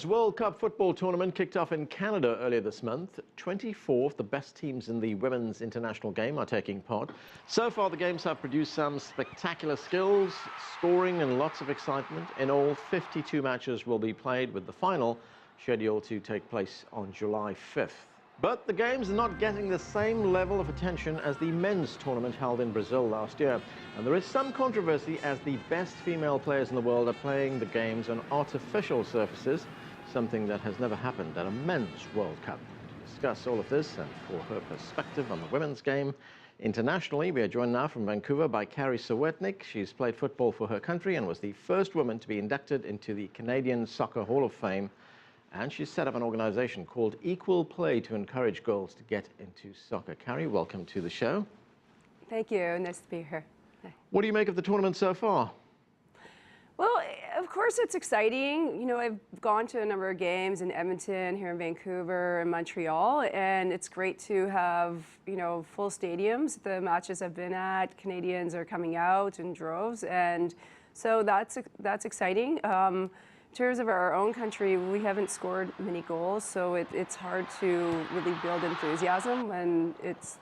World Cup football tournament kicked off in Canada earlier this month. 24 of the best teams in the women's international game are taking part. So far, the games have produced some spectacular skills, scoring and lots of excitement. In all, 52 matches will be played, with the final scheduled to take place on July 5th. But the games are not getting the same level of attention as the men's tournament held in Brazil last year. And there is some controversy as the best female players in the world are playing the games on artificial surfaces, something that has never happened at a men's World Cup. To discuss all of this and for her perspective on the women's game internationally, we are joined now from Vancouver by Carrie Sowetnik. She's played football for her country and was the first woman to be inducted into the Canadian Soccer Hall of Fame. And she's set up an organization called Equal Play to encourage girls to get into soccer. Carrie, welcome to the show. Thank you. Nice to be here. What do you make of the tournament so far? Well, of course it's exciting. You know, I've gone to a number of games in Edmonton, here in Vancouver, and Montreal, and it's great to have, you know, full stadiums. The matches I've been at, Canadians are coming out in droves, and so that's exciting. In terms of our own country, we haven't scored many goals, so it's hard to really build enthusiasm when it's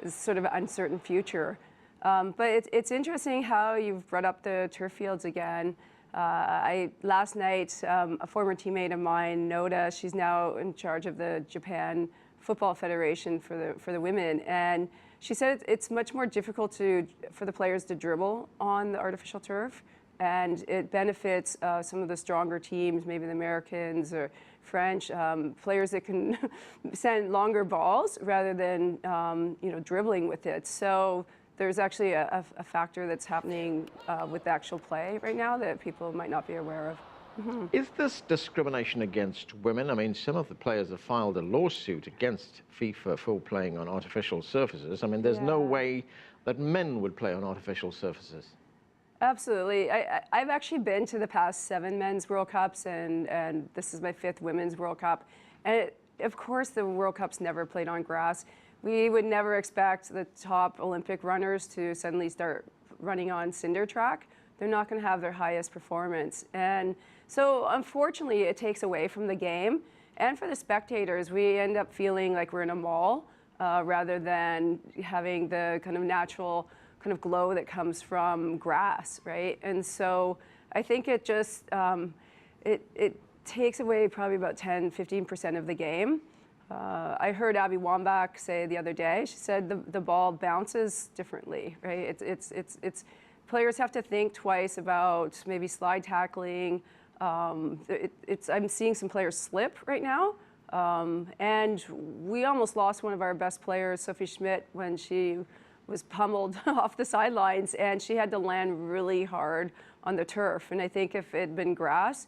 sort of an uncertain future. But it's interesting how you've brought up the turf fields again. Last night, a former teammate of mine, Noda, she's now in charge of the Japan Football Federation for the women, and she said it's much more difficult for the players to dribble on the artificial turf. And it benefits some of the stronger teams, maybe the Americans or French, players that can send longer balls rather than you know, dribbling with it. So there's actually a factor that's happening with the actual play right now that people might not be aware of. Mm-hmm. Is this discrimination against women? I mean, some of the players have filed a lawsuit against FIFA for playing on artificial surfaces. I mean, there's no way that men would play on artificial surfaces. Absolutely. I've actually been to the past 7 men's World Cups, and this is my 5th women's World Cup. And of course, the World Cup's never played on grass. We would never expect the top Olympic runners to suddenly start running on cinder track. They're not going to have their highest performance. And so, unfortunately, it takes away from the game. And for the spectators, we end up feeling like we're in a mall rather than having the kind of natural kind of glow that comes from grass, right? And so I think it just, it takes away probably about 10–15% of the game. I heard Abby Wambach say the other day, she said the ball bounces differently, right? Players have to think twice about maybe slide tackling. I'm seeing some players slip right now. And we almost lost one of our best players, Sophie Schmidt, when she was pummeled off the sidelines, and she had to land really hard on the turf. And I think if it had been grass,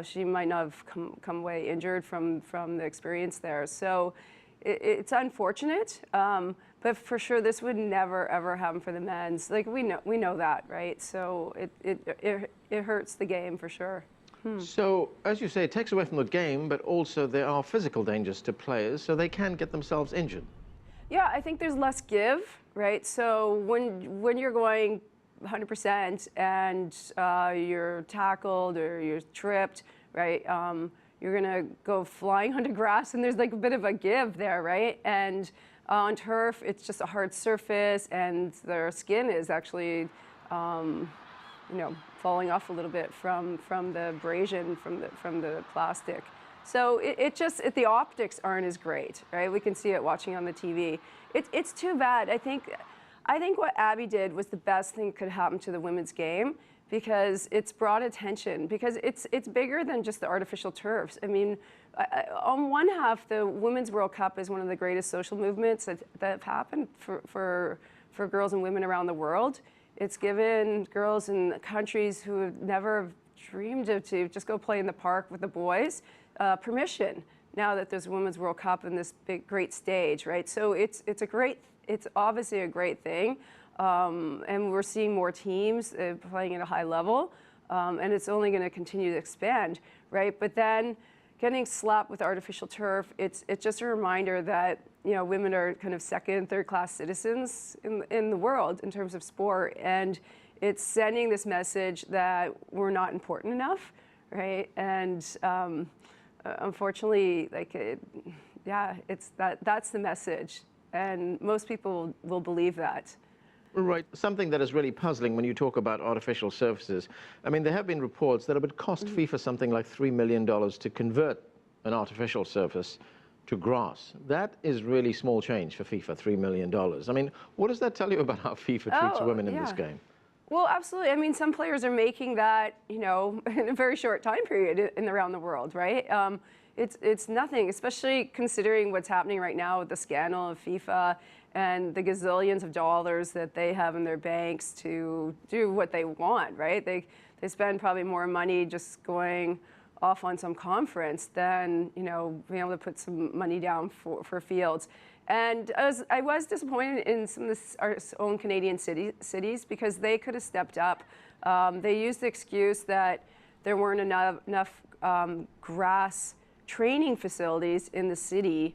she might not have come away injured from the experience there. So it's unfortunate, but for sure this would never ever happen for the men's. Like we know that, right? So it hurts the game for sure. So, as you say, it takes away from the game, but also there are physical dangers to players, so they can get themselves injured. Yeah, I think there's less give, right? So when you're going 100% and you're tackled or you're tripped, right? You're gonna go flying onto grass, and there's like a bit of a give there, right? And on turf, it's just a hard surface, and their skin is actually, you know, falling off a little bit from the abrasion from the plastic. So the optics aren't as great, right? We can see it watching on the TV. It's too bad. I think what Abby did was the best thing that could happen to the women's game, because it's brought attention, because it's bigger than just the artificial turfs. I mean, on one half, the Women's World Cup is one of the greatest social movements that have happened for girls and women around the world. It's given girls in countries who have never dreamed of to just go play in the park with the boys permission now that there's a Women's World Cup and this great stage, right? So it's obviously a great thing, and we're seeing more teams playing at a high level, and it's only going to continue to expand, right? But then getting slapped with artificial turf, it's just a reminder that, you know, women are kind of second, third-class citizens in the world in terms of sport, and it's sending this message that we're not important enough, right? And unfortunately, yeah, that's the message, and most people will believe that. Right. Something that is really puzzling when you talk about artificial surfaces. I mean, there have been reports that it would cost FIFA something like $3 million to convert an artificial surface to grass. That is really small change for FIFA, $3 million. I mean, what does that tell you about how FIFA treats women in this game? Well, absolutely. I mean, some players are making that, in a very short time period around the world, right? It's nothing, especially considering what's happening right now with the scandal of FIFA and the gazillions of dollars that they have in their banks to do what they want, right? They spend probably more money just going off on some conference than, being able to put some money down for fields. And I was disappointed in some of our own Canadian cities because they could have stepped up. They used the excuse that there weren't enough grass training facilities in the city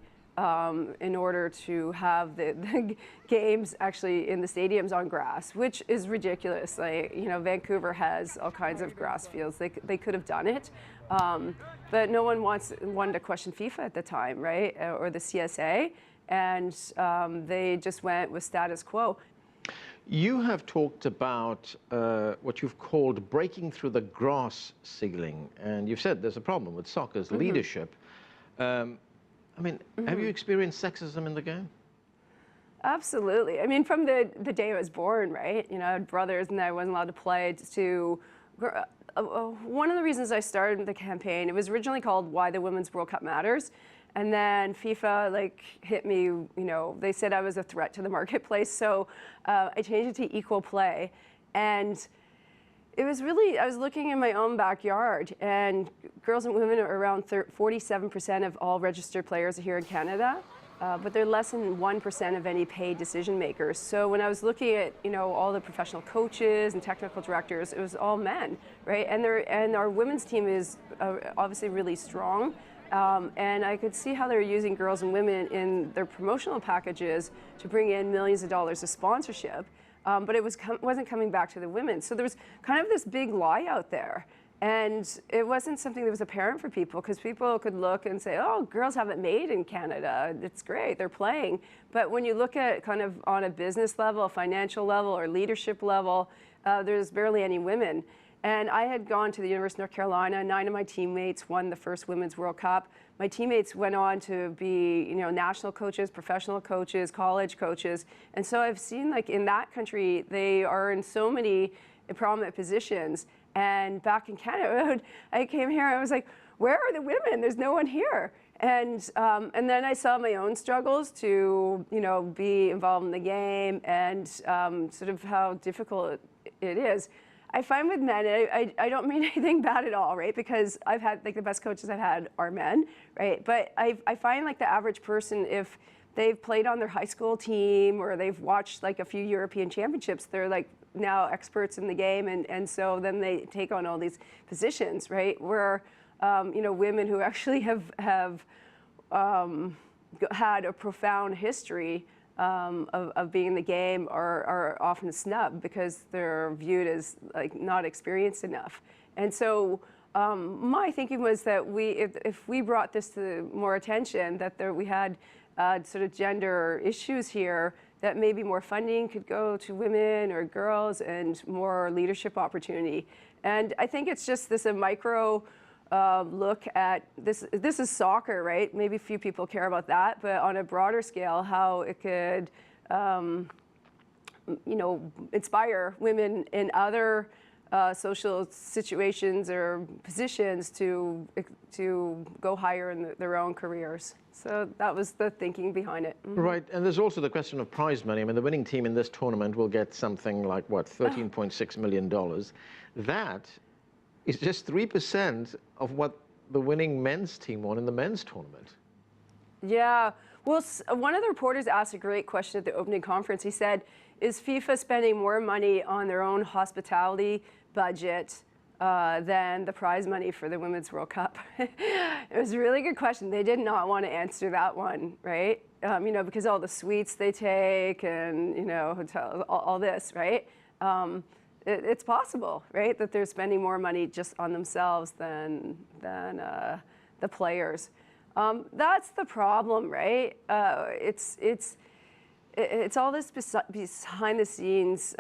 in order to have the games actually in the stadiums on grass, which is ridiculous. Like, Vancouver has all kinds of grass fields. They could have done it, but no one wanted to question FIFA at the time, right, or the CSA, and they just went with status quo. You have talked about what you've called breaking through the grass ceiling, and you've said there's a problem with soccer's leadership. I mean, have you experienced sexism in the game? Absolutely. I mean, from the day I was born, right? I had brothers and I wasn't allowed to play. One of the reasons I started the campaign, it was originally called Why the Women's World Cup Matters. And then FIFA hit me, they said I was a threat to the marketplace. So I changed it to equal play. And it was really, I was looking in my own backyard, and girls and women are around 47% of all registered players here in Canada, but they're less than 1% of any paid decision makers. So when I was looking at, all the professional coaches and technical directors, it was all men, right? And our women's team is obviously really strong. And I could see how they're using girls and women in their promotional packages to bring in millions of dollars of sponsorship. But it wasn't coming back to the women. So there was kind of this big lie out there. And it wasn't something that was apparent for people, because people could look and say, oh, girls have it made in Canada. It's great, they're playing. But when you look at kind of on a business level, a financial level, or leadership level, there's barely any women. And I had gone to the University of North Carolina. 9 of my teammates won the first Women's World Cup. My teammates went on to be, national coaches, professional coaches, college coaches. And so I've seen, in that country, they are in so many prominent positions. And back in Canada, I came here, I was like, where are the women? There's no one here. And then I saw my own struggles to, be involved in the game, and sort of how difficult it is. I find with men, I don't mean anything bad at all, right? Because I've had, the best coaches I've had are men, right? But I find the average person, if they've played on their high school team or they've watched a few European championships, they're now experts in the game, and so then they take on all these positions, right? Where, women who actually have had a profound history of being in the game are often snubbed because they're viewed as not experienced enough. And so my thinking was that if we brought this to more attention, that we had sort of gender issues here, that maybe more funding could go to women or girls and more leadership opportunity. And I think it's just a micro look at this. This is soccer, right? Maybe few people care about that, but on a broader scale, how it could, inspire women in other social situations or positions to go higher in their own careers. So that was the thinking behind it. Right, and there's also the question of prize money. I mean, the winning team in this tournament will get something like, what, $13.6 million. That is just 3% of what the winning men's team won in the men's tournament. Yeah, well, one of the reporters asked a great question at the opening conference. He said, is FIFA spending more money on their own hospitality budget than the prize money for the Women's World Cup? It was a really good question. They did not want to answer that one, right? Because all the suites they take and, hotels, all this, right? it's possible, right, that they're spending more money just on themselves than the players. That's the problem, right? It's all this behind the scenes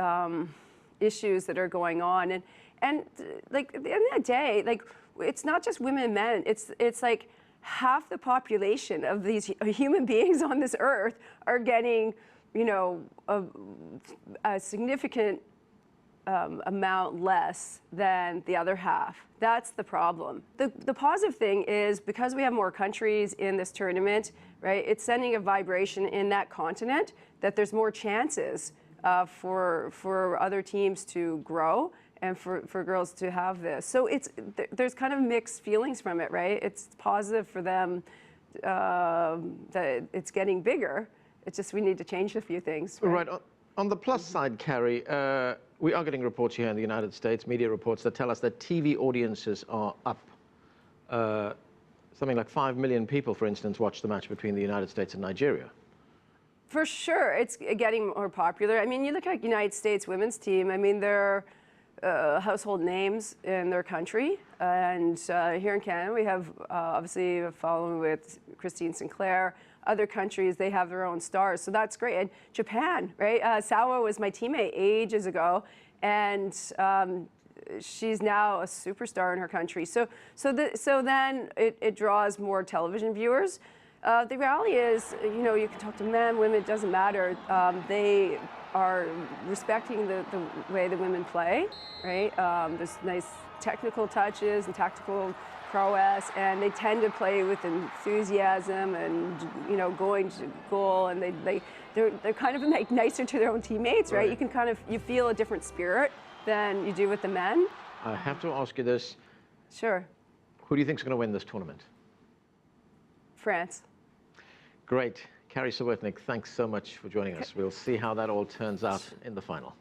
issues that are going on, and like at the end of the day, like it's not just women and men. It's like half the population of these human beings on this earth are getting, you know, a significant amount less than the other half. That's the problem. The positive thing is because we have more countries in this tournament, right, it's sending a vibration in that continent that there's more chances for other teams to grow and for girls to have this. So there's kind of mixed feelings from it, right? It's positive for them that it's getting bigger. It's just we need to change a few things. Right. On the plus side, Carrie, we are getting reports here in the United States, media reports that tell us that TV audiences are up. Something like 5 million people, for instance, watched the match between the United States and Nigeria. For sure, it's getting more popular. I mean, you look at United States women's team, I mean, they're household names in their country. And here in Canada, we have obviously a following with Christine Sinclair. Other countries, they have their own stars, so that's great. And Japan, right? Sawa was my teammate ages ago, and she's now a superstar in her country. So then it draws more television viewers. The reality is, you know, you can talk to men, women, it doesn't matter. They are respecting the way the women play, right? There's nice technical touches and tactical prowess, and they tend to play with enthusiasm and, you know, going to goal, and they're kind of like nicer to their own teammates, right? You feel a different spirit than you do with the men. I have to ask you this. Sure. Who do you think is going to win this tournament? France. Great. Carrie Sawetnik, thanks so much for joining us. We'll see how that all turns out in the final.